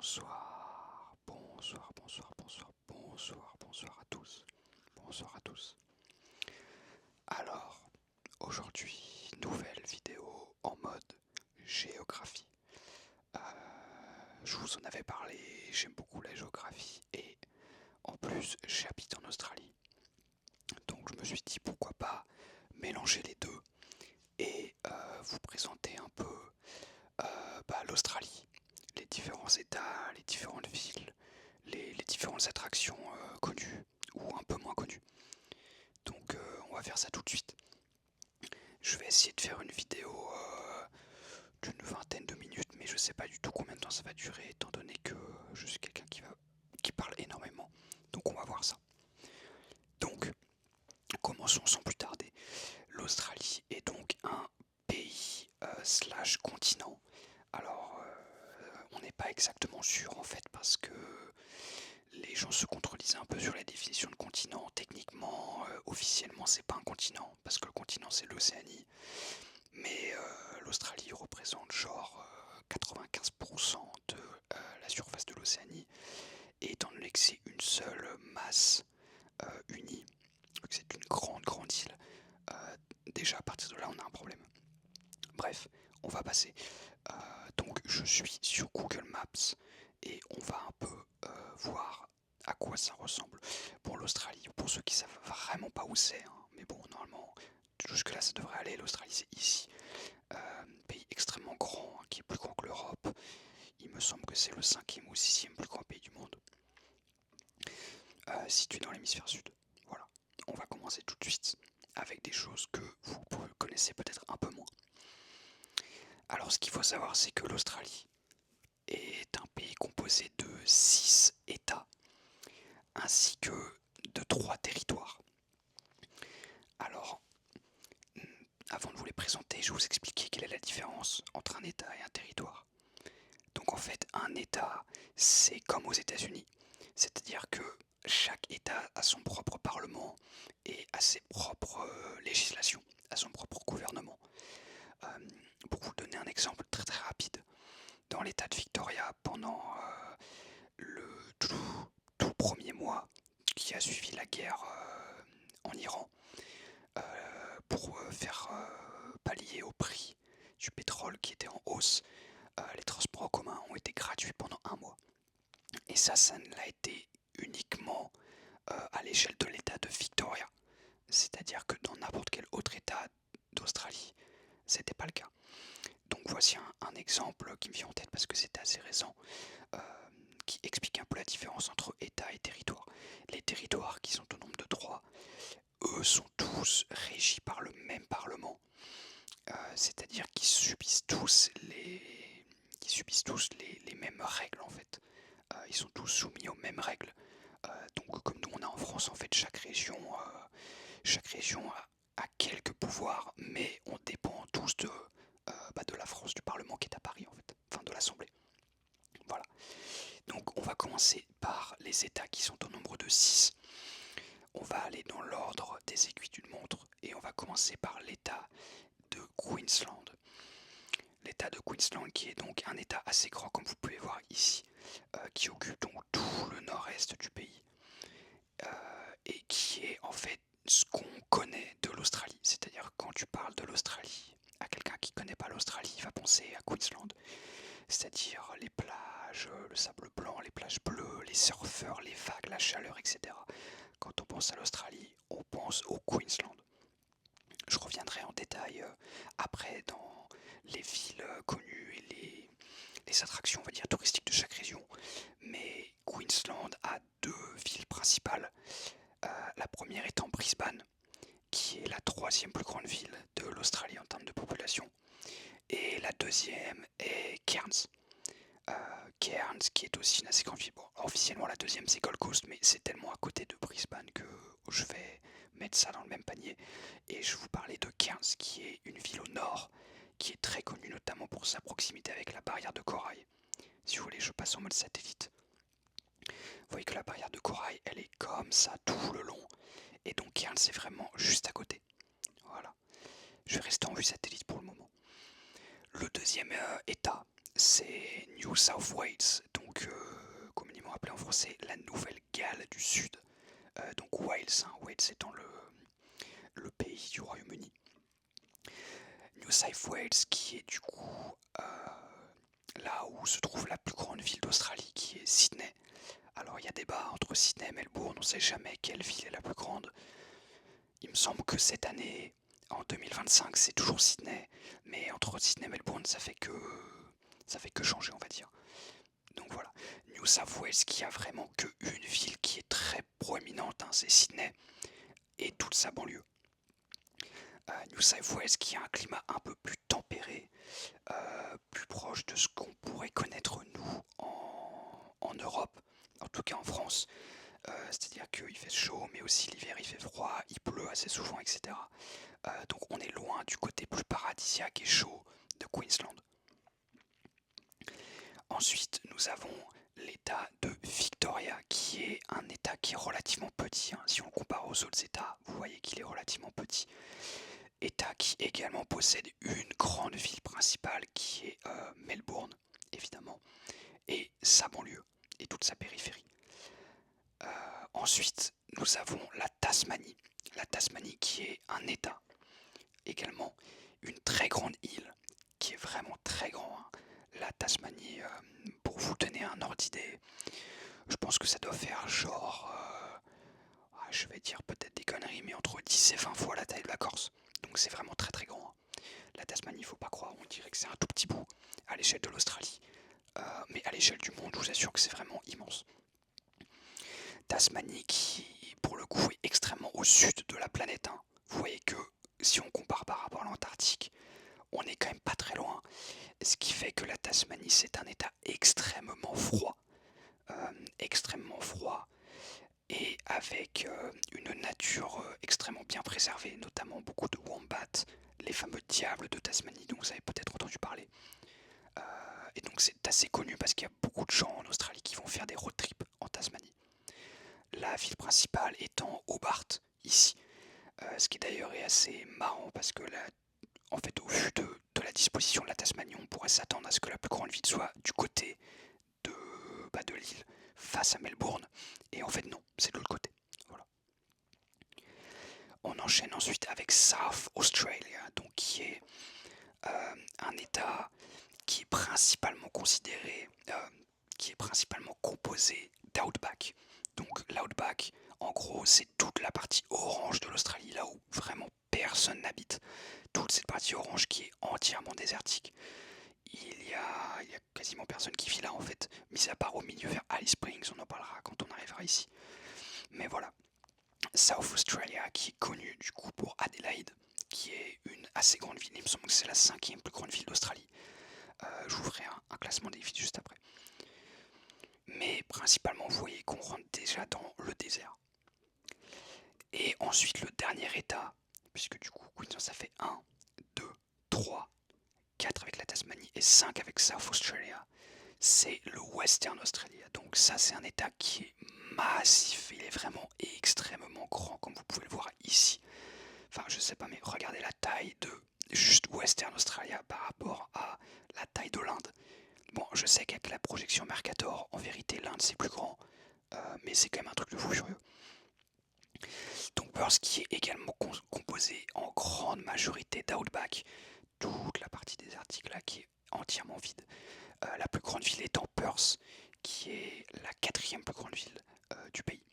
Bonsoir, bonsoir, bonsoir, bonsoir, bonsoir, bonsoir à tous. Bonsoir à tous. Alors, aujourd'hui, nouvelle vidéo en mode géographie. Je vous en avais parlé, j'aime beaucoup la géographie et en plus j'habite en Australie. Donc je me suis dit pourquoi pas mélanger les deux et vous présenter un peu l'Australie, les différents États, les différentes villes, les différentes attractions connues ou un peu moins connues. Donc on va faire ça tout de suite. Je vais essayer de faire une vidéo d'une vingtaine de minutes, mais je sais pas du tout combien de temps ça va durer, étant donné que je suis quelqu'un qui parle énormément. Donc on va voir ça. Donc, commençons sans plus tarder. L'Australie est donc un pays slash continent. Alors, on n'est pas exactement sûr en fait parce que les gens se contredisent un peu sur la définition de continent. Techniquement, officiellement, c'est pas un continent parce que le continent c'est l'Océanie, mais l'Australie représente genre 95% de la surface de l'Océanie, et étant donné que c'est une seule masse unie, que c'est une grande île, déjà à partir de là on a un problème. Bref, on va passer. Donc je suis sur Google Maps et on va un peu voir à quoi ça ressemble. Pour l'Australie, pour ceux qui savent vraiment pas où c'est, hein, mais bon, normalement, jusque là ça devrait aller. L'Australie c'est ici, pays extrêmement grand, hein, qui est plus grand que l'Europe. Il me semble que c'est le 5e ou 6e plus grand pays du monde, situé dans l'hémisphère sud. Voilà, on va commencer tout de suite avec des choses que vous connaissez peut-être un peu moins. Alors ce qu'il faut savoir, c'est que l'Australie est un pays composé de 6 États ainsi que de 3 territoires. Alors, avant de vous les présenter, je vais vous expliquer quelle est la différence entre un État et un territoire. Donc en fait, un État, c'est comme aux États-Unis, c'est-à-dire que chaque État a son propre parlement et a ses propres législations, a son propre gouvernement. Pour vous donner un exemple très très rapide, dans l'État de Victoria, pendant le tout premier mois qui a suivi la guerre en Iran, pour faire pallier au prix du pétrole qui était en hausse, les transports en commun ont été gratuits pendant un mois. Et ça ne l'a été uniquement à l'échelle de l'État de Victoria. C'est-à-dire que dans n'importe quel autre État d'Australie, c'était pas le cas. Donc voici un exemple qui me vient en tête parce que c'était assez récent, qui explique un peu la différence entre État et territoire. Les territoires, qui sont au nombre de 3, eux sont tous régis par le même parlement, c'est-à-dire qu'ils subissent tous les mêmes règles en fait. Ils sont tous soumis aux mêmes règles. Donc comme nous on a en France, en fait chaque région a quelques pouvoirs, mais on dépend tous de la France, du Parlement qui est à Paris en fait, enfin de l'Assemblée. Voilà. Donc on va commencer par les États qui sont au nombre de 6. On va aller dans l'ordre des aiguilles d'une montre et on va commencer par l'État de Queensland. L'État de Queensland qui est donc un État assez grand comme vous pouvez voir ici, qui occupe donc tout le nord-est du pays, et qui est en fait ce qu'on connaît de l'Australie. C'est-à-dire quand tu parles de l'Australie à quelqu'un qui ne connaît pas l'Australie, il va penser à Queensland. C'est-à-dire les plages, le sable blanc, les plages bleues, les surfeurs, les vagues, la chaleur, etc. Quand on pense à l'Australie, on pense au Queensland. Je reviendrai en détail après dans les villes connues et les attractions, on va dire, touristiques de chaque région. Mais Queensland a 2 villes principales. La première étant Brisbane, qui est la 3e plus grande ville de l'Australie en termes de population. Et la deuxième est Cairns. Cairns, qui est aussi une assez grande ville. Bon, officiellement la deuxième c'est Gold Coast, mais c'est tellement à côté de Brisbane que je vais mettre ça dans le même panier. Et je vous parlais de Cairns, qui est une ville au nord, qui est très connue notamment pour sa proximité avec la barrière de corail. Si vous voulez, je passe en mode satellite. Vous voyez que la barrière de corail, elle est comme ça tout le long. Et donc Cairns, c'est vraiment juste à côté. Voilà. Je vais rester en vue satellite pour le moment. Le deuxième état, c'est New South Wales, donc en français la Nouvelle-Galles du Sud, donc Wales, hein, Wales étant le pays du Royaume-Uni. New South Wales qui est du coup là où se trouve la plus grande ville d'Australie, qui est Sydney. Alors il y a débat entre Sydney et Melbourne, on ne sait jamais quelle ville est la plus grande. Il me semble que cette année, en 2025, c'est toujours Sydney, mais entre Sydney et Melbourne, ça fait que changer, on va dire. Donc voilà, New South Wales qui a vraiment qu'une ville qui est très proéminente, hein, c'est Sydney et toute sa banlieue. New South Wales qui a un climat un peu plus tempéré, plus proche de ce qu'on pourrait connaître nous en Europe, en tout cas en France. C'est-à-dire qu'il fait chaud, mais aussi l'hiver il fait froid, il pleut assez souvent, etc. Donc on est loin du côté plus paradisiaque et chaud de Queensland. Ensuite, nous avons l'état de Victoria, qui est un état qui est relativement petit. Hein. Si on le compare aux autres états, vous voyez qu'il est relativement petit. État qui également possède une grande ville principale, qui est Melbourne, évidemment, et sa banlieue, et toute sa périphérie. Ensuite, nous avons la Tasmanie. La Tasmanie qui est un état, également une très grande île, qui est vraiment très grand. Hein. La Tasmanie, pour vous donner un ordre d'idée, je pense que ça doit faire genre, je vais dire peut-être des conneries, mais entre 10 et 20 fois la taille de la Corse. Donc c'est vraiment très très grand. Hein. La Tasmanie, il faut pas croire, on dirait que c'est un tout petit bout à l'échelle de l'Australie. Mais à l'échelle du monde, je vous assure que c'est vraiment immense. Tasmanie qui, pour le coup, est extrêmement au sud de la planète. Hein. Vous voyez que si on compare par rapport à l'Antarctique, on n'est quand même pas très loin. Ce qui fait que la Tasmanie, c'est un état extrêmement froid. Extrêmement froid. Et avec une nature extrêmement bien préservée, notamment beaucoup de wombats, les fameux diables de Tasmanie dont vous avez peut-être entendu parler. Et donc c'est assez connu parce qu'il y a beaucoup de gens en Australie qui vont faire des road trips en Tasmanie. La ville principale étant Hobart, ici. Ce qui d'ailleurs est assez marrant parce que là, en fait, au vu de la disposition de la Tasmanie, on pourrait s'attendre à ce que la plus grande ville soit du côté de l'île, face à Melbourne. Et en fait, non, c'est de l'autre côté. Voilà. On enchaîne ensuite avec South Australia, donc qui est un état qui est principalement considéré, qui est principalement composé d'outback. Donc l'outback, en gros, c'est toute la partie orange de l'Australie, là où vraiment personne n'habite. Toute cette partie orange qui est entièrement désertique. Il y a quasiment personne qui vit là en fait, mis à part au milieu vers Alice Springs, on en parlera quand on arrivera ici. Mais voilà, South Australia qui est connue du coup pour Adelaide, qui est une assez grande ville, il me semble que c'est la 5e plus grande ville d'Australie. Je vous ferai un classement des villes juste après. Mais principalement, vous voyez qu'on rentre déjà dans le désert. Et ensuite, le dernier état, puisque du coup, Queensland, ça fait 1, 2, 3, 4 avec la Tasmanie et 5 avec South Australia, c'est le Western Australia. Donc ça, c'est un état qui est massif, il est vraiment extrêmement grand, comme vous pouvez le voir ici. Enfin, je sais pas, mais regardez la taille de juste Western Australia par rapport à la taille de l'Inde. Bon, je sais qu'avec la projection Mercator, en vérité, l'Inde c'est plus grand, mais c'est quand même un truc de fou furieux. Donc Perth qui est également composé en grande majorité d'outback, toute la partie désertique là qui est entièrement vide. La plus grande ville étant Perth, qui est la 4e plus grande ville du pays.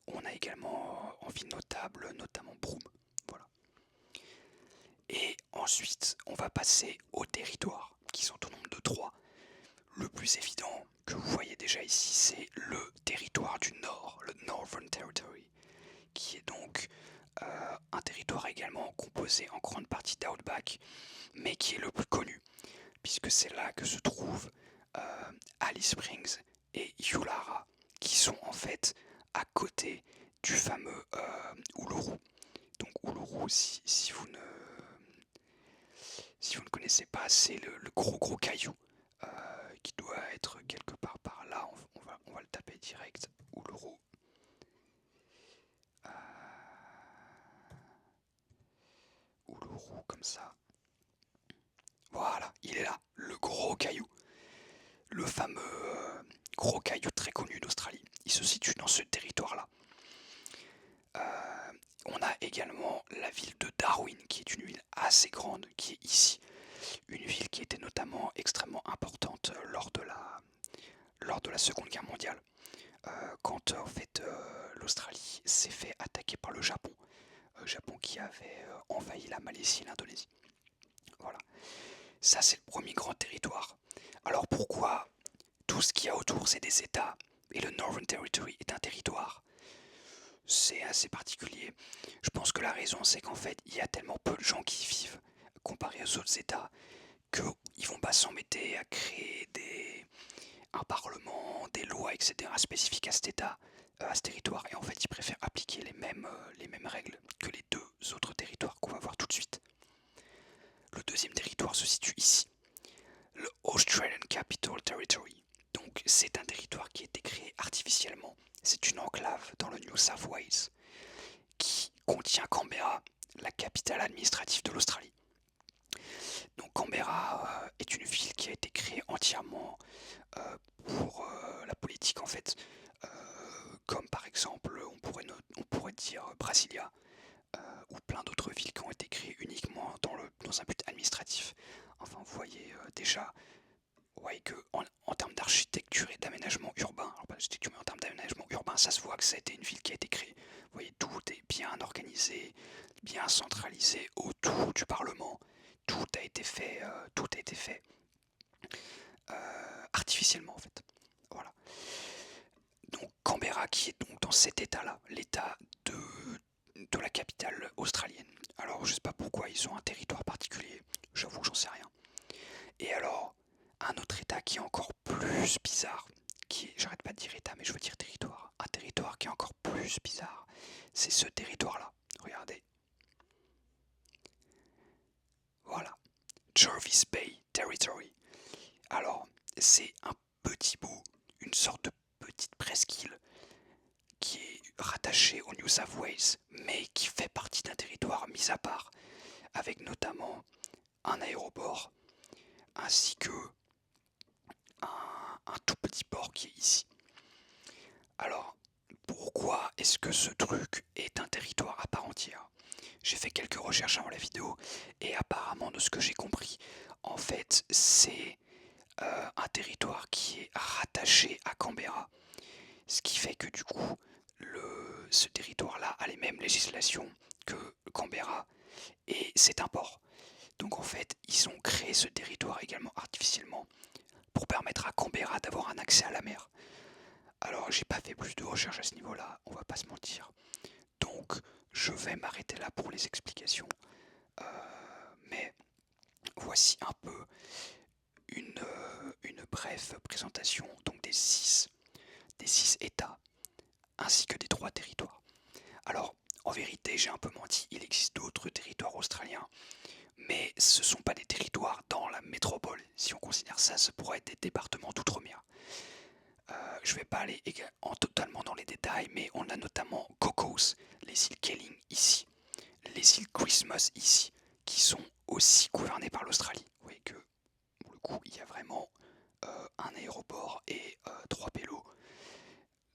On a également en ville notable, notamment Broome. Voilà. Et ensuite, on va passer aux territoires, qui sont au nombre de 3. Le plus évident que vous voyez déjà ici, c'est le territoire du Nord, le Northern Territory, qui est donc un territoire également composé en grande partie d'outback, mais qui est le plus connu, puisque c'est là que se trouvent Alice Springs et Yulara, qui sont en fait à côté du fameux Uluru. Donc Uluru, si vous ne connaissez pas, c'est le gros caillou qui doit être quelque part par là. On va le taper direct. Uluru. Uluru comme ça. Voilà, il est là, le gros caillou. Le fameux gros caillou très connu d'Australie. Il se situe dans ce territoire-là. On a également la ville de Darwin, qui est une ville assez grande, qui est ici. Une ville qui était notamment extrêmement importante lors de la Seconde Guerre mondiale, quand en fait l'Australie s'est fait attaquer par le Japon. Japon qui avait envahi la Malaisie et l'Indonésie. Voilà. Ça, c'est le premier grand territoire. Alors pourquoi tout ce qu'il y a autour, c'est des États, et le Northern Territory est un territoire? C'est assez particulier. Je pense que la raison, c'est qu'en fait, il y a tellement peu de gens qui y vivent, comparé aux autres États, qu'ils vont pas s'embêter à créer un parlement, des lois, etc. spécifiques à cet État, à ce territoire. Et en fait, ils préfèrent appliquer les mêmes règles que les deux autres territoires qu'on va voir tout de suite. Le deuxième territoire se situe ici, le Australian Capital Territory. Donc c'est un territoire qui a été créé artificiellement. C'est une enclave dans le New South Wales qui contient Canberra, la capitale administrative de l'Australie. Donc Canberra est une ville qui a été créée entièrement pour la politique en fait, comme par exemple on pourrait dire Brasilia, ou plein d'autres villes qui ont été créées uniquement dans un but administratif. Enfin vous voyez déjà que en termes d'architecture et d'aménagement urbain, alors pas d'architecture mais en termes d'aménagement urbain, ça se voit que ça a été une ville qui a été créée. Vous voyez, tout est bien organisé, bien centralisé autour du Parlement. Tout a été fait, artificiellement en fait. Voilà. Donc Canberra qui est donc dans cet état-là, l'état de la capitale australienne. Alors je sais pas pourquoi ils ont un territoire particulier, j'avoue que j'en sais rien. Et alors, un autre état qui est encore plus bizarre, j'arrête pas de dire état mais je veux dire territoire, un territoire qui est encore plus bizarre, c'est ce territoire-là. Regardez. Voilà. Jervis Bay Territory. Alors, c'est un petit bout, une sorte de petite presqu'île qui est rattachée au New South Wales, mais qui fait partie d'un territoire mis à part, avec notamment un aéroport, ainsi que un tout petit port qui est ici. Alors, pourquoi est-ce que ce truc est un territoire à part entière? J'ai fait quelques recherches avant la vidéo, et apparemment, de ce que j'ai compris, en fait, c'est un territoire qui est rattaché à Canberra, ce qui fait que du coup, ce territoire-là a les mêmes législations que Canberra, et c'est un port. Donc en fait, ils ont créé ce territoire également artificiellement pour permettre à Canberra d'avoir un accès à la mer. Alors j'ai pas fait plus de recherches à ce niveau-là, on va pas se mentir. Donc je vais m'arrêter là pour les explications. Mais voici un peu une brève présentation donc des six États ainsi que des 3 territoires. Alors en vérité j'ai un peu menti, il existe d'autres territoires australiens, mais ce ne sont pas des territoires dans la métropole. Si on considère ça, ça pourrait être des départements d'outre-mer. Je ne vais pas aller totalement dans les détails, mais on a notamment Cocos, les îles Keeling ici, les îles Christmas ici, qui sont aussi gouvernées par l'Australie. Vous voyez que, pour le coup, il y a vraiment un aéroport et 3 pélos.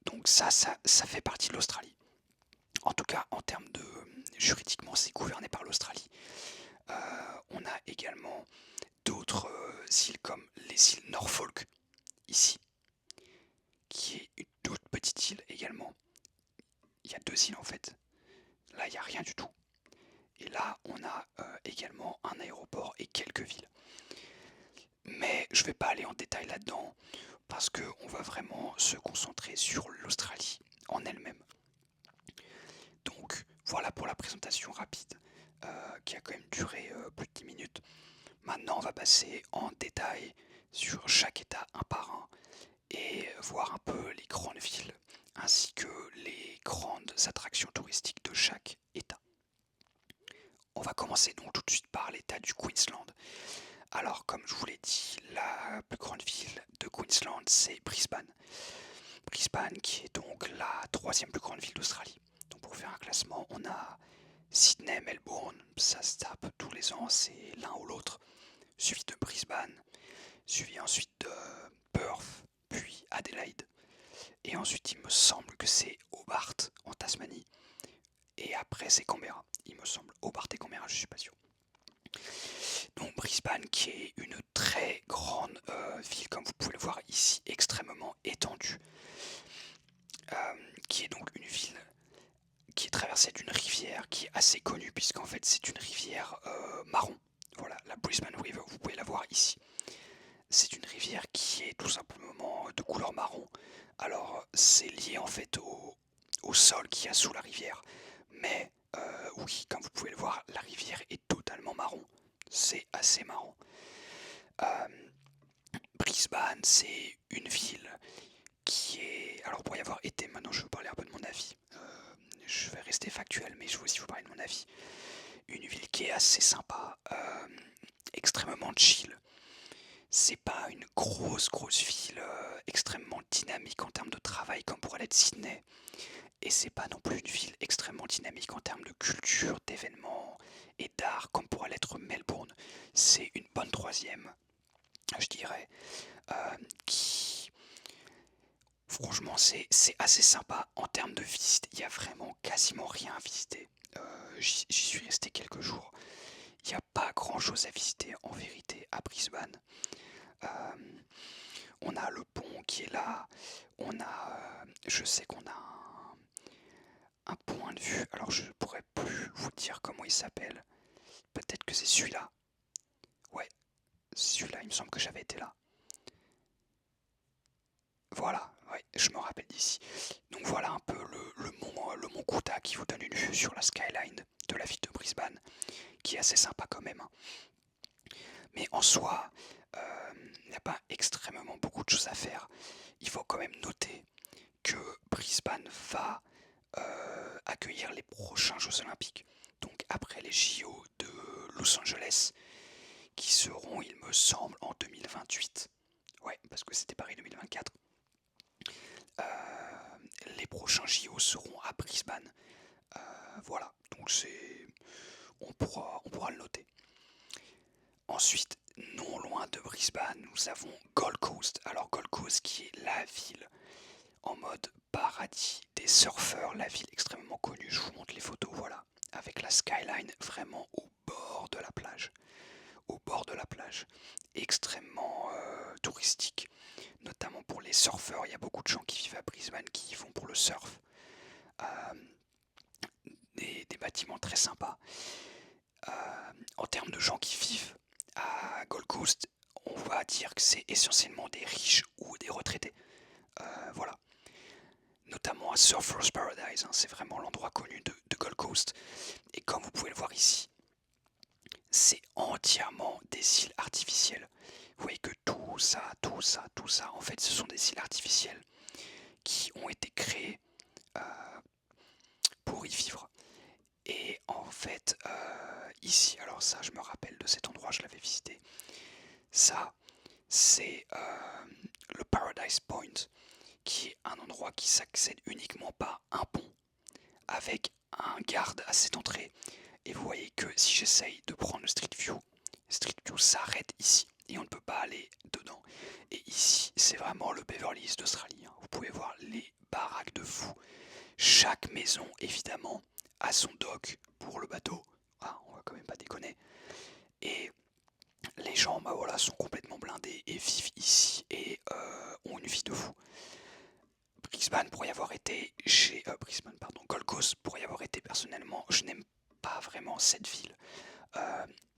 Donc ça fait partie de l'Australie. En tout cas, en termes de juridiquement, c'est gouverné par l'Australie. On a également d'autres îles comme les îles Norfolk, ici, qui est une toute petite île également. Il y a 2 îles en fait. Là, il n'y a rien du tout. Et là, on a également un aéroport et quelques villes. Mais je ne vais pas aller en détail là-dedans, parce qu'on va vraiment se concentrer sur l'Australie en elle-même. Donc, voilà pour la présentation rapide, qui a quand même duré plus de 10 minutes. Maintenant, on va passer en détail sur chaque état un par un et voir un peu les grandes villes ainsi que les grandes attractions touristiques de chaque état. On va commencer donc tout de suite par l'état du Queensland. Alors, comme je vous l'ai dit, la plus grande ville de Queensland, c'est Brisbane. Brisbane qui est donc la 3e plus grande ville d'Australie. Donc pour faire un classement, on a Sydney, Melbourne, ça se tape tous les ans, c'est l'un ou l'autre, suivi de Brisbane, suivi ensuite de Perth, puis Adelaide. ensuite il me semble que c'est Hobart en Tasmanie. Et après c'est Canberra, il me semble. Hobart et Canberra, je suis pas sûr. Donc Brisbane qui est une très grande ville, comme vous pouvez le voir ici, extrêmement étendue. Qui est donc une ville qui est traversée d'une rivière qui est assez connue, puisqu'en fait c'est une rivière marron. Voilà, la Brisbane River, vous pouvez la voir ici. C'est une rivière qui est tout simplement de couleur marron. Alors c'est lié en fait au sol qu'il y a sous la rivière. Mais oui, comme vous pouvez le voir, la rivière est totalement marron. C'est assez marrant. Euh, Brisbane, c'est une ville qui est... Alors pour y avoir été, maintenant je vais vous parler un peu de mon avis. Je vais rester factuel, mais je vais aussi vous parler de mon avis. Une ville qui est assez sympa, extrêmement chill. C'est pas une grosse ville extrêmement dynamique en termes de travail comme pourrait l'être Sydney. Et c'est pas non plus une ville extrêmement dynamique en termes de culture, d'événements et d'art comme pourrait l'être Melbourne. C'est une bonne troisième, je dirais, qui... Franchement, c'est assez sympa en termes de visite. Il y a vraiment quasiment rien à visiter. J'y suis resté quelques jours. Il n'y a pas grand chose à visiter en vérité à Brisbane. On a le pont qui est là. On a, je sais qu'on a un point de vue. Alors je ne pourrais plus vous dire comment il s'appelle. Peut-être que c'est celui-là. Ouais, celui-là, il me semble que j'avais été là. Voilà, ouais, je me rappelle d'ici. Donc voilà un peu le mont Kouta qui vous donne une vue sur la skyline de la ville de Brisbane, qui est assez sympa quand même. Mais en soi, il n'y a pas extrêmement beaucoup de choses à faire. Il faut quand même noter que Brisbane va accueillir les prochains Jeux Olympiques. Donc après les JO de Los Angeles, qui seront, il me semble, en 2028. Ouais, parce que c'était Paris 2024. Les prochains JO seront à Brisbane. Voilà, donc on pourra le noter. Ensuite, non loin de Brisbane, nous avons Gold Coast. Alors Gold Coast qui est la ville en mode paradis des surfeurs, la ville extrêmement connue, je vous montre les photos, voilà, avec la skyline vraiment au bord de la plage. Au bord de la plage, extrêmement touristique, notamment pour les surfeurs. Il y a beaucoup de gens qui vivent à Brisbane qui y vont pour le surf. Des bâtiments très sympas. En termes de gens qui vivent à Gold Coast, on va dire que c'est essentiellement des riches ou des retraités. Voilà. Notamment à Surfers Paradise, hein, c'est vraiment l'endroit connu de Gold Coast. Et comme vous pouvez le voir ici, c'est entièrement des îles artificielles. Vous voyez que tout ça, en fait, ce sont des îles artificielles qui ont été créées pour y vivre. Et en fait, ici, alors ça, je me rappelle de cet endroit, je l'avais visité. Ça, c'est le Paradise Point, qui est un endroit qui s'accède uniquement par un pont, avec un garde à cette entrée. Et vous voyez que si j'essaye de prendre le Street View s'arrête ici, et on ne peut pas aller dedans. Et ici, c'est vraiment le Beverly Hills d'Australie. Vous pouvez voir les baraques de fous. Chaque maison, évidemment, a son dock pour le bateau. Ah, on va quand même pas déconner. Et les gens, bah voilà, sont complètement blindés et vivent ici et ont une vie de fou. Brisbane, pour y avoir été Gold Coast, pour y avoir été personnellement, je n'aime pas vraiment cette ville.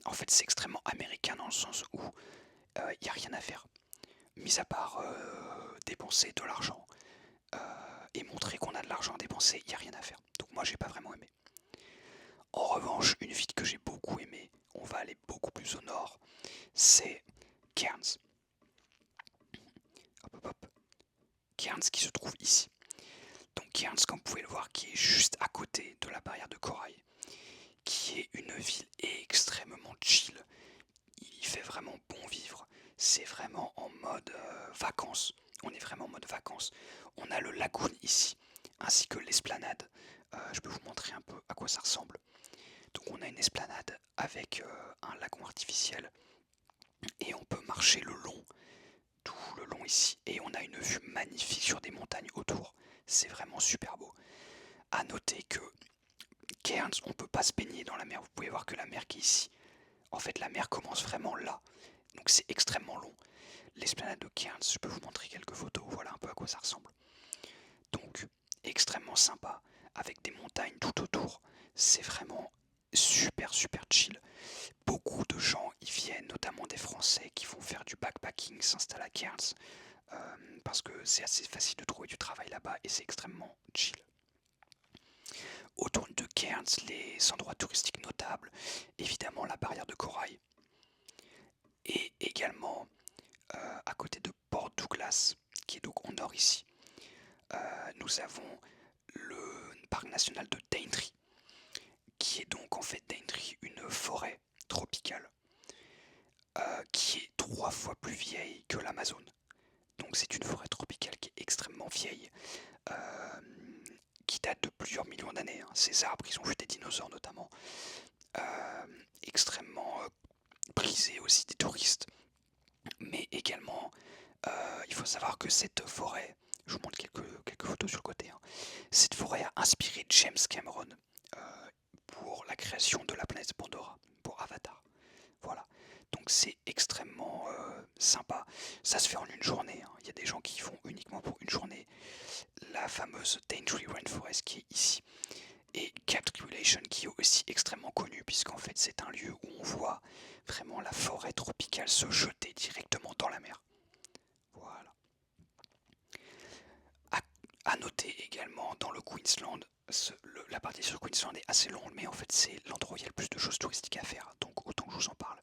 En fait, c'est extrêmement américain dans le sens où il n'y a rien à faire, mis à part dépenser de l'argent et montrer qu'on a de l'argent à dépenser, il n'y a rien à faire. Donc moi, j'ai pas vraiment aimé. En revanche, une ville que j'ai beaucoup aimée, on va aller beaucoup plus au nord, c'est Cairns. Hop, hop, hop. Cairns qui se trouve ici. Donc Cairns, comme vous pouvez le voir, qui est juste à côté de la barrière de corail, qui est une ville extrêmement chill. Il fait vraiment bon vivre. C'est vraiment en mode vacances. On est vraiment en mode vacances. On a le lagoon ici, ainsi que l'esplanade. Je peux vous montrer un peu à quoi ça ressemble. Donc on a une esplanade avec un lagon artificiel et on peut marcher le long tout le long ici. Et on a une vue magnifique sur des montagnes autour. C'est vraiment super beau. À noter que Cairns, on peut pas se baigner dans la mer. Vous pouvez voir que la mer qui est ici. En fait, la mer commence vraiment là. Donc c'est extrêmement long. L'esplanade de Cairns, je peux vous montrer quelques photos. Voilà un peu à quoi ça ressemble. Donc, extrêmement sympa. Avec des montagnes tout autour. C'est vraiment super chill. Beaucoup de gens y viennent, notamment des Français qui vont faire du backpacking, s'installent à Cairns. Parce que c'est assez facile de trouver du travail là-bas et c'est extrêmement chill. Autour de Cairns, les endroits touristiques notables, évidemment la barrière de corail. Et également à côté de Port Douglas, qui est donc au nord ici, nous avons le parc national de Daintree, qui est donc en fait Daintree une forêt tropicale qui est 3 fois plus vieille que l'Amazone. Donc c'est une forêt tropicale qui est extrêmement vieille, euh, qui date de plusieurs millions d'années. Hein. Ces arbres, ils ont vu des dinosaures notamment, extrêmement prisés aussi des touristes. Mais également, il faut savoir que cette forêt, je vous montre quelques photos sur le côté, hein. Cette forêt a inspiré James Cameron pour la création de la planète Pandora, pour Avatar. Voilà. Donc c'est extrêmement sympa. Ça se fait en une journée. Hein. Il y a des gens qui y vont uniquement pour une journée. La fameuse Daintree Rainforest qui est ici. Et Cap Tribulation qui est aussi extrêmement connu puisqu'en fait c'est un lieu où on voit vraiment la forêt tropicale se jeter directement dans la mer. Voilà. À noter également dans le Queensland, la partie sur Queensland est assez longue, mais en fait c'est l'endroit où il y a le plus de choses touristiques à faire, donc autant que je vous en parle.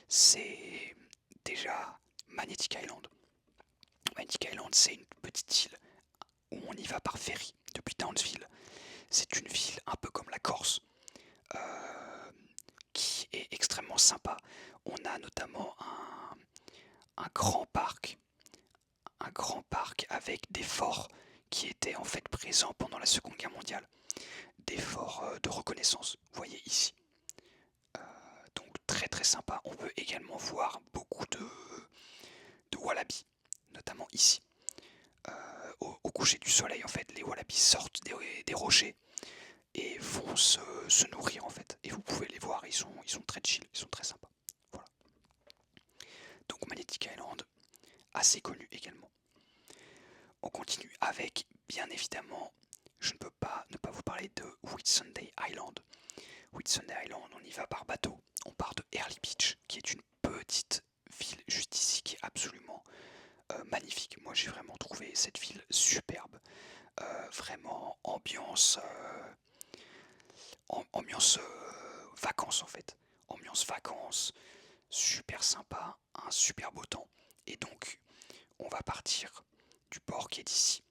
C'est déjà Magnetic Island. Magnetic Island, c'est une petite île où on y va par ferry depuis Townsville. C'est une ville un peu comme la Corse, qui est extrêmement sympa. On a notamment un grand parc avec des forts qui étaient en fait présents pendant la Seconde Guerre mondiale. Des forts de reconnaissance, vous voyez ici. Donc très sympa. On peut également voir beaucoup de wallabies, notamment ici. Au coucher du soleil, en fait, les wallabies sortent des rochers et vont se nourrir, en fait. Et vous pouvez les voir, ils sont très chill, ils sont très sympas. Voilà. Donc Magnetic Island, assez connu également. On continue avec, bien évidemment, je ne peux pas ne pas vous parler de Whitsunday Island. Whitsunday Island, on y va par bateau. On part de Early Beach, qui est une petite ville juste ici, qui est absolument magnifique. Moi, j'ai vraiment trouvé cette ville superbe. Vraiment ambiance, ambiance vacances en fait. Ambiance vacances, super sympa, un super beau temps. Et donc, on va partir du port qui est ici.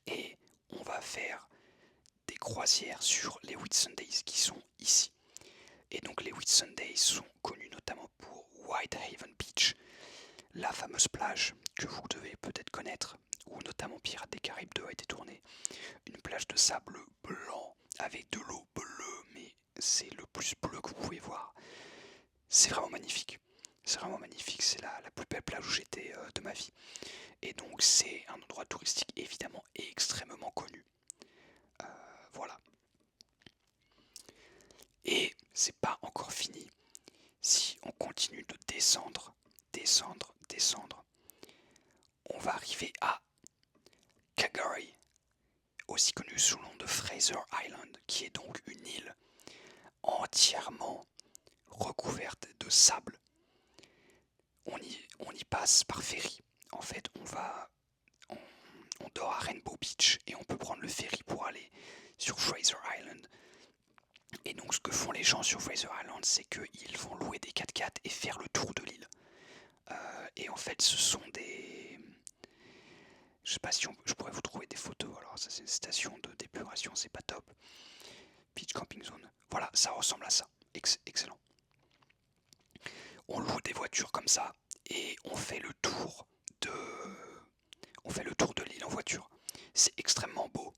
Et on va faire des croisières sur les Whitsundays qui sont ici. Et donc les Whitsundays sont connus notamment pour Whitehaven Beach, la fameuse plage que vous devez peut-être connaître, où notamment Pirates des Caraïbes 2 a été tourné. Une plage de sable blanc avec de l'eau bleue, mais c'est le plus bleu que vous pouvez voir. C'est vraiment magnifique. C'est vraiment magnifique, c'est la plus belle plage où j'étais de ma vie. Et donc c'est un endroit touristique évidemment extrêmement connu. Voilà. Et c'est pas encore fini. Si on continue de descendre, on va arriver à Kagari, aussi connu sous le nom de Fraser Island, qui est donc une île entièrement recouverte de sable. On y passe par ferry. En fait, on dort à Rainbow Beach et on peut prendre le ferry pour aller sur Fraser Island. Et donc ce que font les gens sur Fraser Island, c'est qu'ils vont louer des 4x4 et faire le tour de l'île. Et en fait, ce sont des... Je sais pas si je pourrais vous trouver des photos. Alors ça, c'est une station de d'épuration, c'est pas top. Beach Camping Zone. Voilà, ça ressemble à ça. Excellent. On loue des voitures comme ça et on fait le tour de l'île en voiture. C'est extrêmement beau,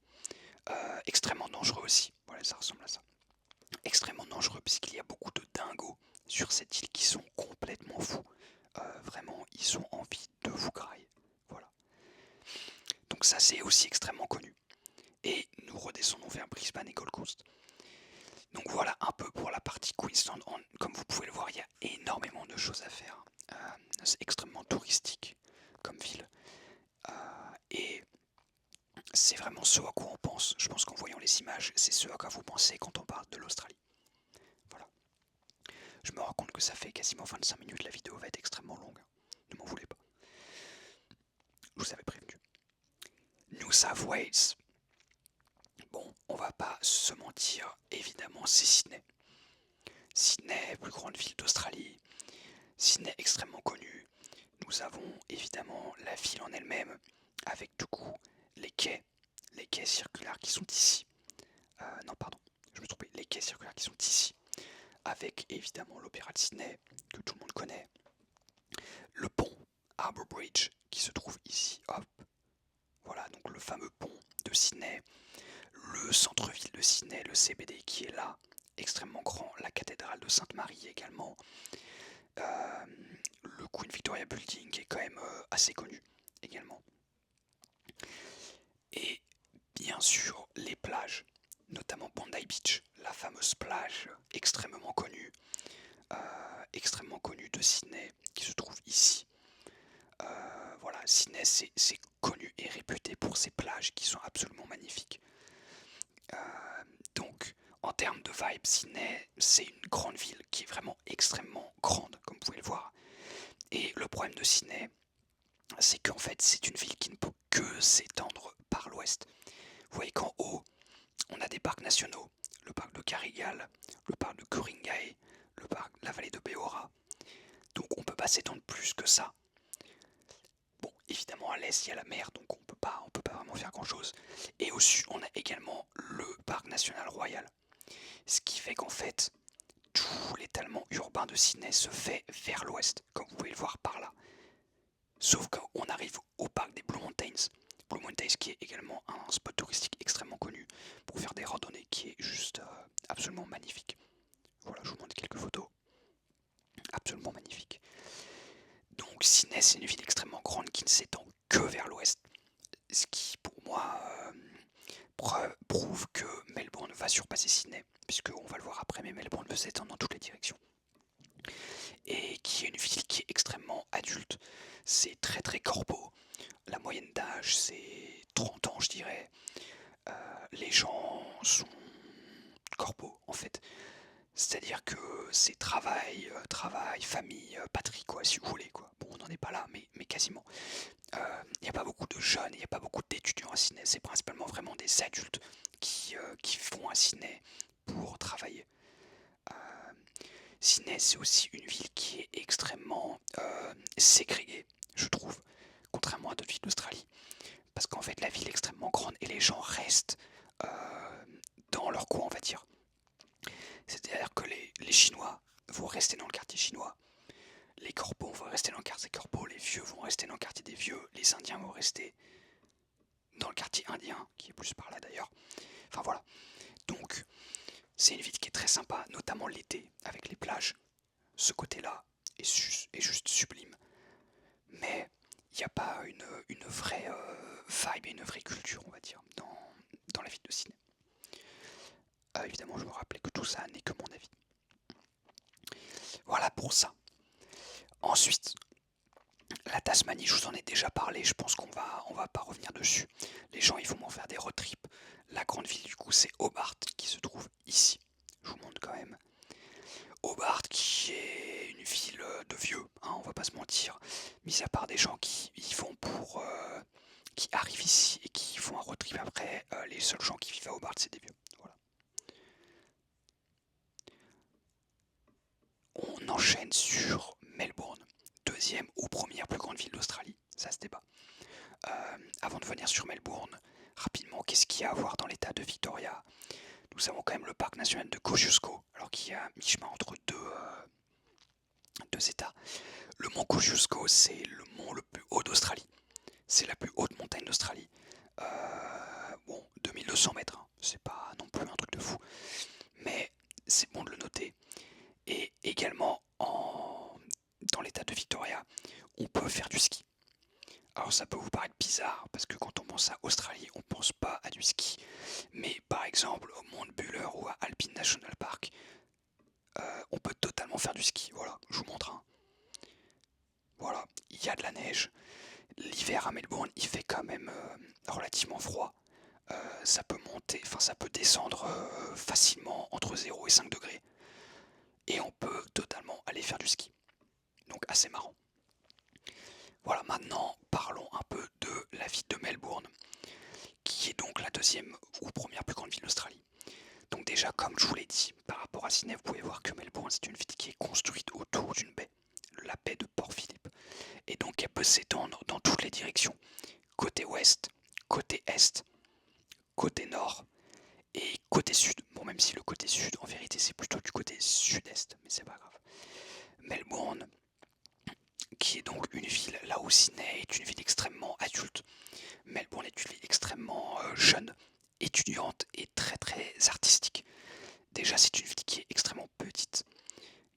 extrêmement dangereux aussi. Voilà, ça ressemble à ça. Extrêmement dangereux parce qu'il y a beaucoup de dingos sur cette île qui sont complètement fous. vraiment, ils ont envie de vous grailler. Voilà. Donc ça, c'est aussi extrêmement connu. Et nous redescendons vers Brisbane et Gold Coast. Donc voilà un peu pour la partie Queensland. Comme vous pouvez le voir, il y a énormément de choses à faire. C'est extrêmement touristique comme ville. Et c'est vraiment ce à quoi on pense. Je pense qu'en voyant les images, c'est ce à quoi vous pensez quand on parle de l'Australie. Voilà. Je me rends compte que ça fait quasiment 25 minutes, la vidéo va être extrêmement longue. Ne m'en voulez pas. Je vous avais prévenu. New South Wales. Bon, on va pas se mentir, évidemment, c'est Sydney. Sydney, plus grande ville d'Australie. Sydney extrêmement connue. Nous avons évidemment la ville en elle-même, avec du coup les quais circulaires qui sont ici. Non, pardon, je me trompais, les quais circulaires qui sont ici. Avec évidemment l'Opéra de Sydney, que tout le monde connaît. Le pont Harbour Bridge, qui se trouve ici, hop. Voilà, donc le fameux pont de Sydney. Le centre-ville de Sydney, le CBD qui est là, extrêmement grand. La cathédrale de Sainte-Marie également. Le Queen Victoria Building est quand même assez connu également. Et bien sûr les plages, notamment Bondi Beach, la fameuse plage extrêmement connue de Sydney qui se trouve ici. Voilà, Sydney c'est connu et réputé pour ses plages qui sont absolument magnifiques. Donc en termes de vibe, Sydney c'est une grande ville qui est vraiment extrêmement grande comme vous pouvez le voir. Et le problème de Sydney, c'est qu'en fait c'est une ville qui ne peut que s'étendre par l'ouest. Vous voyez qu'en haut, on a des parcs nationaux, le parc de Karigal, le parc de Ku-ring-gai, le parc de la vallée de Beora. Donc on ne peut pas s'étendre plus que ça. Bon, évidemment à l'est il y a la mer, donc on peut pas vraiment faire grand chose. Et au sud, on a également le parc national royal. Ce qui fait qu'en fait, tout l'étalement urbain de Sydney se fait vers l'ouest, comme vous pouvez le voir par là. Sauf qu'on arrive au parc des Blue Mountains. Blue Mountains qui est également un spot touristique extrêmement connu pour faire des randonnées qui est juste absolument magnifique. Voilà, je vous montre quelques photos. Absolument magnifique. Donc Sydney c'est une ville extrêmement grande qui ne s'étend que vers l'ouest. Ce qui pour moi prouve que Melbourne va surpasser Sydney. Puisqu'on va le voir après, mais Melbourne peut s'étendre dans toutes les directions. Et qui est une ville qui est extrêmement adulte. C'est très très corpo. La moyenne d'âge c'est 30 ans je dirais. Les gens sont corpo en fait. C'est-à-dire que c'est travail, famille, patrie quoi si vous voulez quoi. Bon on n'en est pas là mais quasiment. Il n'y a pas beaucoup de jeunes, il n'y a pas beaucoup d'étudiants à Sydney. C'est principalement vraiment des adultes qui vont à Sydney pour travailler. Sydney c'est aussi une ville qui est extrêmement ségrégée je trouve. Contrairement à d'autres villes d'Australie. Parce qu'en fait la ville est extrêmement grande et les gens restent dans leur coin on va dire. C'est-à-dire que les Chinois vont rester dans le quartier chinois, les corpos vont rester dans le quartier corpo, les vieux vont rester dans le quartier des vieux, les indiens vont rester dans le quartier indien, qui est plus par là d'ailleurs. Enfin voilà. Donc c'est une ville qui est très sympa, notamment l'été, avec les plages. Ce côté-là est juste sublime. Mais il n'y a pas une vraie vibe et une vraie culture, on va dire, dans la ville de Sydney. Évidemment, je me rappelais que tout ça n'est que mon avis. Voilà pour ça. Ensuite, la Tasmanie, je vous en ai déjà parlé, je pense qu'on va pas revenir dessus. Les gens, ils vont m'en faire des road trips. La grande ville, du coup, c'est Hobart, qui se trouve ici. Je vous montre quand même. Hobart, qui est une ville de vieux, hein, on va pas se mentir. Mis à part des gens qui y vont qui arrivent ici et qui font un road trip après, les seuls gens qui vivent à Hobart, c'est des vieux. Voilà. On enchaîne sur Melbourne, deuxième ou première plus grande ville d'Australie, ça se débat. Avant de venir sur Melbourne, rapidement, qu'est-ce qu'il y a à voir dans l'état de Victoria? Nous avons quand même le parc national de Kosciuszko, alors qu'il y a mi-chemin entre deux états. Le mont Kosciuszko, c'est le mont le plus haut d'Australie. C'est la plus haute montagne d'Australie. Bon, 2200 mètres, hein. C'est pas non plus un truc de fou. Mais c'est bon de le noter. Et également, dans l'état de Victoria, du ski. Alors ça peut vous paraître bizarre, parce que quand on pense à Australie, on pense pas à du ski. Mais par exemple, au Mont Buller ou à Alpine National Park, on peut totalement faire du ski. Voilà, je vous montre. Voilà, il y a de la neige. L'hiver à Melbourne, il fait quand même relativement froid. Ça peut monter, enfin ça peut descendre facilement entre 0 et 5 degrés. Et on peut totalement aller faire du ski. Donc assez marrant. Voilà, maintenant parlons un peu de la ville de Melbourne, qui est donc la deuxième ou première plus grande ville d'Australie. Donc déjà, comme je vous l'ai dit, par rapport à Sydney, vous pouvez voir que Melbourne, c'est une ville qui est construite autour d'une baie, la baie de Port Phillip. Et donc elle peut s'étendre dans toutes les directions, côté ouest, côté est, côté nord et côté sud. Bon, même si le côté sud, en vérité, c'est plutôt du côté sud-est, mais c'est pas grave. Melbourne, qui est donc une ville, là où Sydney est une ville extrêmement adulte. Melbourne est une ville extrêmement jeune, étudiante et très très artistique. Déjà, c'est une ville qui est extrêmement petite,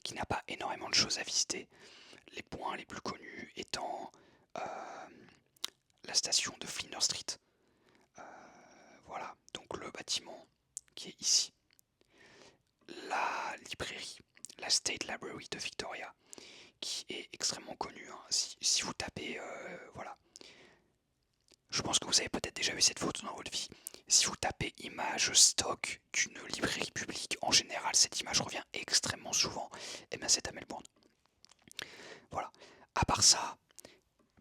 qui n'a pas énormément de choses à visiter. Les points les plus connus étant la station de Flinders Street. Euh, voilà, donc le bâtiment qui est ici. La librairie, la State Library de Victoria, qui est extrêmement connue. Hein. Si vous tapez, voilà, je pense que vous avez peut-être déjà vu cette photo dans votre vie. Si vous tapez image stock d'une librairie publique, en général, cette image revient extrêmement souvent. Et bien, c'est à Melbourne. Voilà. À part ça,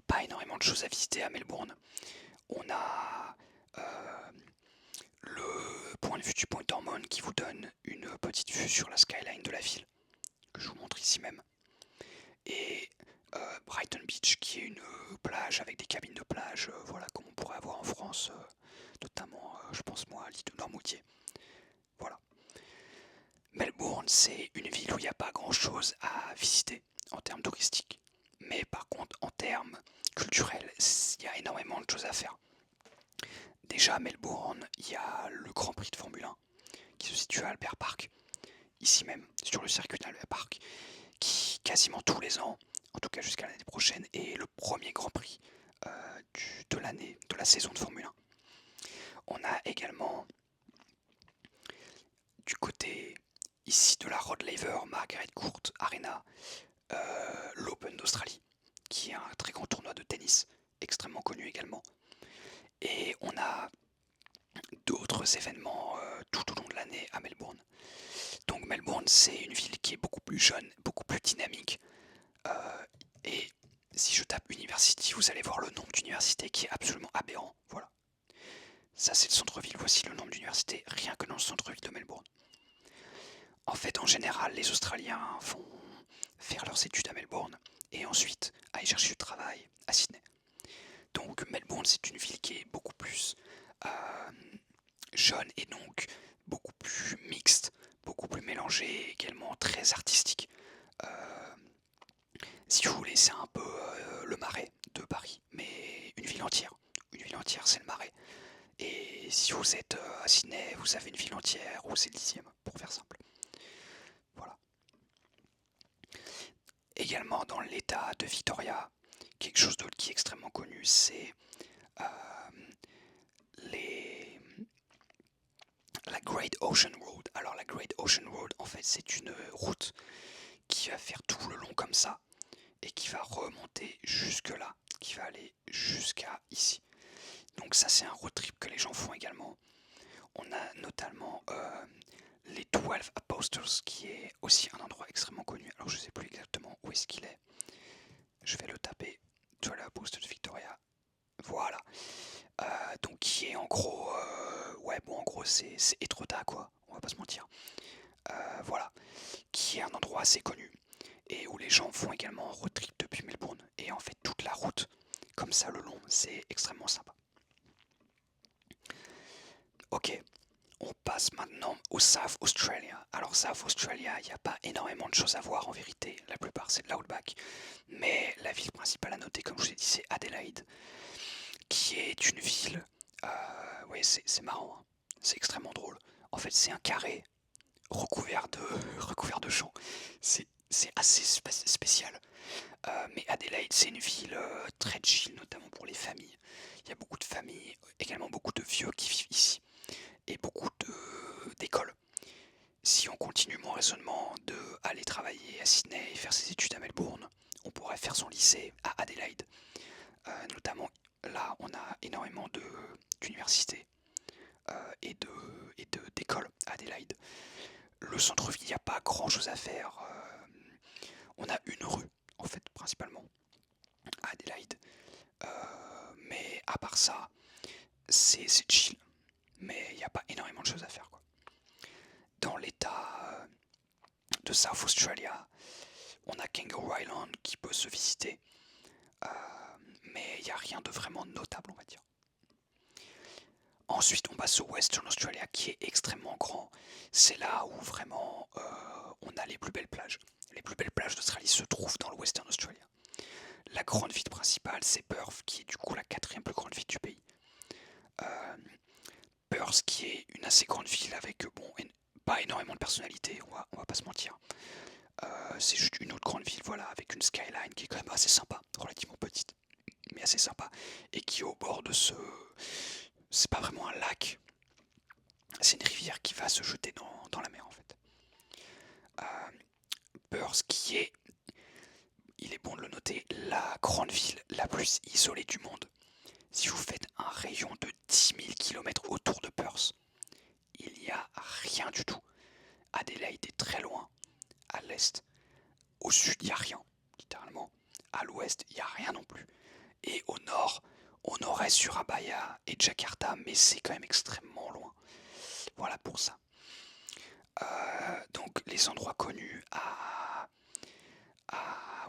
pas énormément de choses à visiter à Melbourne. On a le point de vue du Point Ormond qui vous donne une petite vue sur la skyline de la ville, que je vous montre ici même. Et Brighton Beach qui est une plage avec des cabines de plage, voilà, comme on pourrait avoir en France, notamment, je pense moi, à l'île de Noirmoutier. Voilà. Melbourne, c'est une ville où il n'y a pas grand chose à visiter en termes touristiques. Mais par contre, en termes culturels, il y a énormément de choses à faire. Déjà à Melbourne, il y a le Grand Prix de Formule 1 qui se situe à Albert Park, ici même, sur le circuit d'Albert Park, qui quasiment tous les ans, en tout cas jusqu'à l'année prochaine, est le premier Grand Prix de l'année, de la saison de Formule 1. On a également du côté ici de la Rod Laver Margaret Court Arena, l'Open d'Australie, qui est un très grand tournoi de tennis, extrêmement connu également. Et on a d'autres événements tout au long de l'année à Melbourne. Donc Melbourne, c'est une ville qui est beaucoup plus jeune, beaucoup plus dynamique. Et si je tape University, vous allez voir le nombre d'universités qui est absolument aberrant. Voilà. Ça, c'est le centre-ville. Voici le nombre d'universités rien que dans le centre-ville de Melbourne. En fait, en général, les Australiens vont faire leurs études à Melbourne et ensuite aller chercher du travail à Sydney. Donc Melbourne, c'est une ville qui est beaucoup plus jeune et donc beaucoup plus mixte, beaucoup plus mélangée, également très artistique. Si vous voulez, c'est un peu le Marais de Paris, mais une ville entière. Une ville entière, c'est le Marais. Et si vous êtes à Sydney, vous avez une ville entière, ou c'est le 10e, pour faire simple. Voilà. Également dans l'état de Victoria, quelque chose d'autre qui est extrêmement connu, c'est la Great Ocean Road. Alors la Great Ocean Road, en fait, c'est une route qui va faire tout le long comme ça et qui va remonter jusque là, qui va aller jusqu'à ici. Donc ça, c'est un road trip que les gens font également. On a notamment les 12 Apostles, qui est aussi un endroit extrêmement connu. Alors je sais plus exactement où est-ce qu'il est. Je vais le taper. 12 Apostles Victoria. Voilà. Donc qui est en gros... ouais, bon, en gros, c'est Etretat, quoi. On va pas se mentir. Voilà. Qui est un endroit assez connu. Et où les gens font également un road trip depuis Melbourne. Et en fait, toute la route, comme ça, le long, c'est extrêmement sympa. Ok. On passe maintenant au South Australia. Alors South Australia, il n'y a pas énormément de choses à voir en vérité. La plupart c'est de l'outback. Mais la ville principale à noter, comme je vous ai dit, c'est Adelaide, qui est une ville... oui, c'est marrant, hein. C'est extrêmement drôle. En fait, c'est un carré recouvert de champs. C'est c'est assez spécial. Mais Adélaïde, c'est une ville très chill, notamment pour les familles. Il y a beaucoup de familles, également beaucoup de vieux qui vivent ici, et beaucoup d'écoles. Si on continue mon raisonnement de aller travailler à Sydney et faire ses études à Melbourne, on pourrait faire son lycée à Adélaïde. Notamment là, on a énormément d'universités d'écoles à Adélaïde. Le centre-ville, il n'y a pas grand-chose à faire. On a une rue, en fait, principalement, à Adélaïde. Mais à part ça, c'est chill. Mais il n'y a pas énormément de choses à faire, quoi. Dans l'état de South Australia, on a Kangaroo Island qui peut se visiter. Euh, mais il n'y a rien de vraiment notable, on va dire. Ensuite, on passe au Western Australia qui est extrêmement grand. C'est là où vraiment on a les plus belles plages. Les plus belles plages d'Australie se trouvent dans le Western Australia. La grande ville principale, c'est Perth, qui est du coup la quatrième plus grande ville du pays. Perth, qui est une assez grande ville avec pas énormément de personnalité, on va pas se mentir. C'est juste une autre grande ville, voilà, avec une skyline qui est quand même assez sympa, relativement petite, mais assez sympa, et qui est au bord de ce... C'est pas vraiment un lac, c'est une rivière qui va se jeter dans la mer en fait. Perth qui est, il est bon de le noter, la grande ville la plus isolée du monde. Si vous faites un rayon de 10 000 km autour de Perth, il n'y a rien du tout. Adélaïde est très loin, à l'est. Au sud, il n'y a rien, littéralement. À l'ouest, il n'y a rien non plus. Et au nord, on aurait Surabaya et Jakarta, mais c'est quand même extrêmement loin. Voilà pour ça. Donc les endroits connus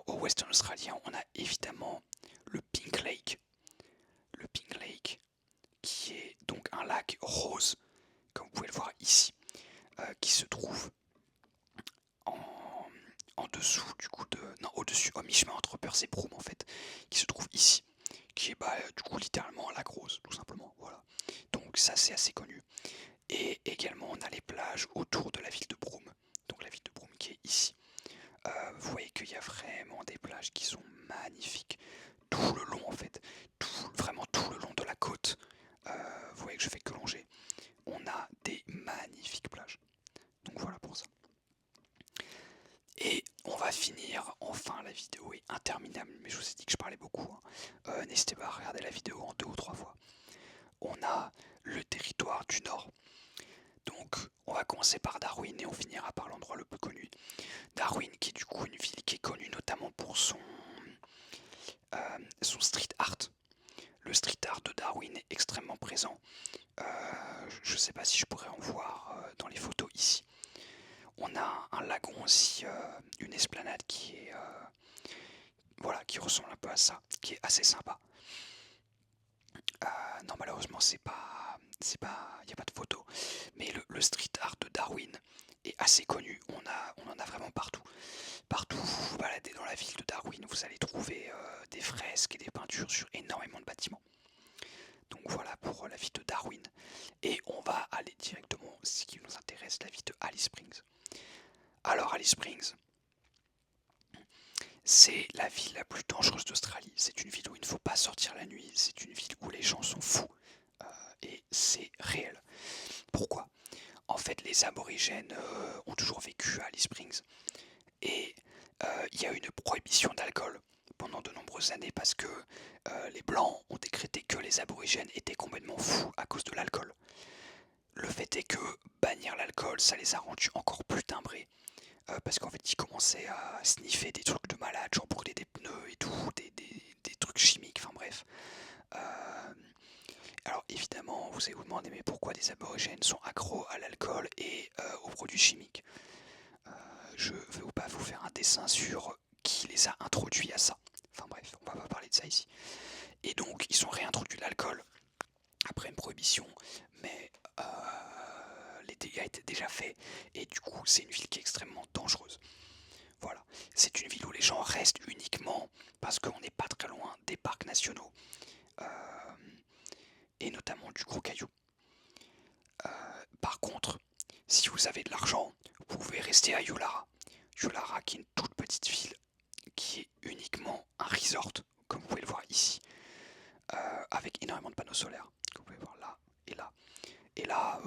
au Western Australien, on a évidemment le Pink Lake. Le Pink Lake, qui est donc un lac rose, comme vous pouvez le voir ici, qui se trouve en dessous du coup de... Non, au-dessus, au mi-chemin entre Perth et Broome en fait, qui se trouve ici, qui est du coup littéralement un lac rose, tout simplement, voilà. Donc ça c'est assez connu. Et également on a les plages autour de la ville de Broome, donc la ville de Broome qui est ici. Vous voyez qu'il y a vraiment des plages qui sont magnifiques, tout le long en fait, vraiment tout le long de la côte. Vous voyez que je fais que longer. On a des magnifiques plages. Donc voilà pour ça. Et on va finir, enfin la vidéo est interminable, mais je vous ai dit que je parlais beaucoup. N'hésitez pas à regarder la vidéo en 2 ou 3 fois. On a le territoire du Nord. Donc on va commencer par Darwin et on finira par l'endroit le plus connu. Darwin qui est du coup une ville qui est connue notamment pour son street art. Le street art de Darwin est extrêmement présent. Je ne sais pas si je pourrais en voir dans les photos ici. On a un lagon aussi, une esplanade qui est voilà, qui ressemble un peu à ça, qui est assez sympa. Non, malheureusement, il n'y a pas de photo. Mais le street art de Darwin est assez connu. On en a vraiment partout. Partout où vous vous baladez dans la ville de Darwin, vous allez trouver des fresques et des peintures sur énormément de bâtiments. Donc voilà pour la ville de Darwin. Et on va aller directement, ce qui nous intéresse, la ville de Alice Springs. Alors Alice Springs, c'est la ville la plus dangereuse d'Australie. C'est une ville où il ne faut pas sortir la nuit. C'est une ville où les gens sont fous. Et c'est réel. Pourquoi? En fait, les aborigènes ont toujours vécu à Alice Springs. Et il y a eu une prohibition d'alcool pendant de nombreuses années parce que les Blancs ont décrété que les aborigènes étaient complètement fous à cause de l'alcool. Le fait est que bannir l'alcool, ça les a rendus encore plus timbrés. Parce qu'en fait, ils commençaient à sniffer des trucs de malade, genre brûler des pneus et tout, des trucs chimiques, enfin bref. Alors évidemment, vous allez vous demander mais pourquoi des aborigènes sont accros à l'alcool et aux produits chimiques. Je ne vais pas vous faire un dessin sur qui les a introduits à ça. Enfin bref, on va pas parler de ça ici. Et donc, ils ont réintroduit l'alcool après une prohibition, mais les dégâts étaient déjà faits, et du coup, c'est une ville qui est extrêmement dangereuse. Voilà, c'est une ville où les gens restent uniquement parce qu'on n'est pas très loin des parcs nationaux, et notamment du Gros Caillou. Par contre, si vous avez de l'argent, vous pouvez rester à Yulara. Yulara, qui est une toute petite ville, qui est uniquement un resort, comme vous pouvez le voir ici, avec énormément de panneaux solaires, que vous pouvez voir là et là. Et là,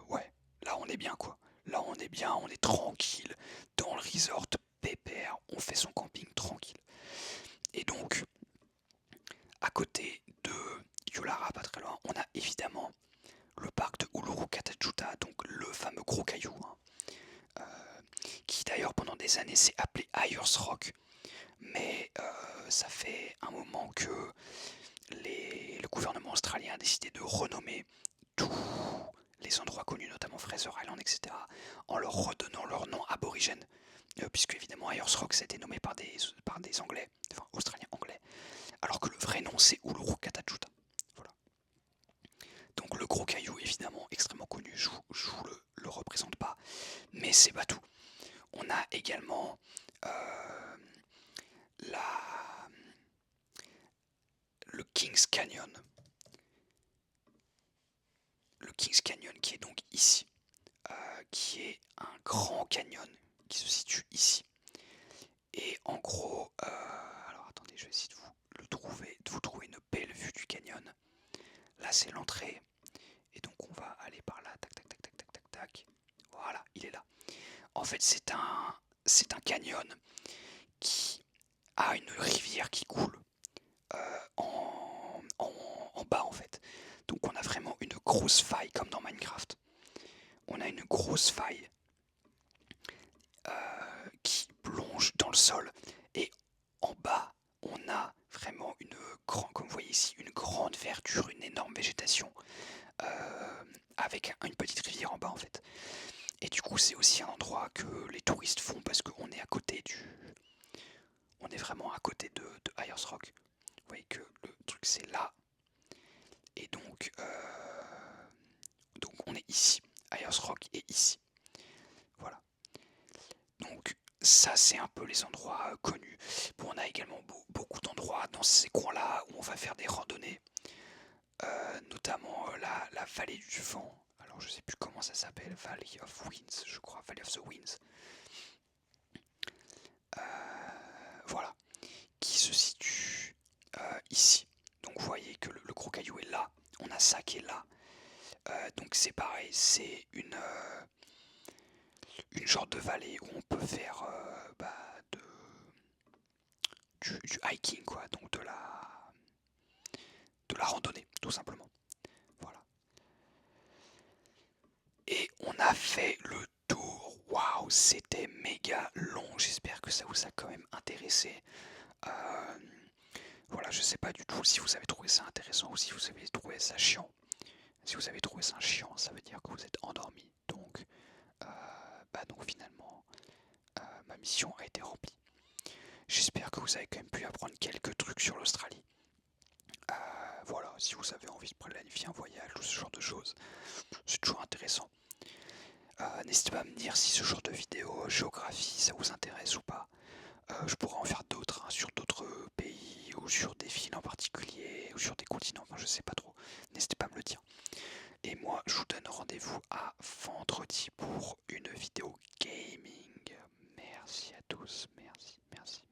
ouais, là on est bien quoi. Là on est bien, on est tranquille, dans le resort, pépère, on fait son camping tranquille. Et donc, à côté de Yulara, pas très loin, on a évidemment le parc de Uluru Katajuta, donc le fameux gros caillou, hein, qui d'ailleurs pendant des années s'est appelé Ayers Rock, mais ça fait un moment que le gouvernement australien a décidé de renommer tous les endroits connus, notamment Fraser Island, etc., en leur redonnant leur nom aborigène, puisque évidemment Ayers Rock ça a été nommé par des Anglais, enfin Australiens anglais, alors que le vrai nom c'est Uluru Katajuta. Voilà. Donc le gros caillou évidemment extrêmement connu, je vous le représente pas, mais c'est pas tout. On a également le Kings Canyon. Le Kings Canyon qui est donc ici, qui est un grand canyon qui se situe ici. Et en gros, alors attendez, je vais essayer de vous trouver une belle vue du canyon. Là c'est l'entrée, et donc on va aller par là, tac tac tac tac tac tac tac. Voilà, il est là. En fait c'est un canyon qui a une rivière qui coule en bas en fait. Donc on a vraiment une grosse faille comme dans Minecraft. On a une grosse faille qui plonge dans le sol et en bas on a vraiment comme vous voyez ici, une grande verdure, une énorme végétation avec une petite rivière en bas en fait. Et du coup c'est aussi un endroit que les touristes font parce qu'on est à côté on est vraiment à côté de Ayers Rock. Vous voyez que le truc c'est là. Et donc on est ici. Ayers Rock est ici. Voilà. Donc ça c'est un peu les endroits connus. Bon, on a également beaucoup d'endroits dans ces coins-là où on va faire des randonnées. Notamment la vallée du vent. Alors je sais plus comment ça s'appelle. Valley of Winds, je crois. Valley of the Winds. Voilà. Qui se situe ici. Donc vous voyez que le gros caillou est là. On a ça qui est là. Donc c'est pareil, c'est une genre de vallée où on peut faire du hiking quoi, donc de la randonnée tout simplement. Voilà. Et on a fait le tour. Waouh, c'était méga long. J'espère que ça vous a quand même intéressé. Voilà, je sais pas du tout si vous avez trouvé ça intéressant ou si vous avez trouvé ça chiant. Si vous avez trouvé ça chiant, ça veut dire que vous êtes endormi. Donc finalement, ma mission a été remplie. J'espère que vous avez quand même pu apprendre quelques trucs sur l'Australie. Voilà, si vous avez envie de planifier un voyage ou ce genre de choses, c'est toujours intéressant. N'hésitez pas à me dire si ce genre de vidéo géographie ça vous intéresse ou pas. Je pourrais en faire d'autres, hein, sur d'autres pays ou sur des villes en particulier ou sur des continents, enfin je sais pas trop. N'hésitez pas à me le dire. Et moi je vous donne rendez-vous à vendredi pour une vidéo gaming. Merci à tous, merci, merci.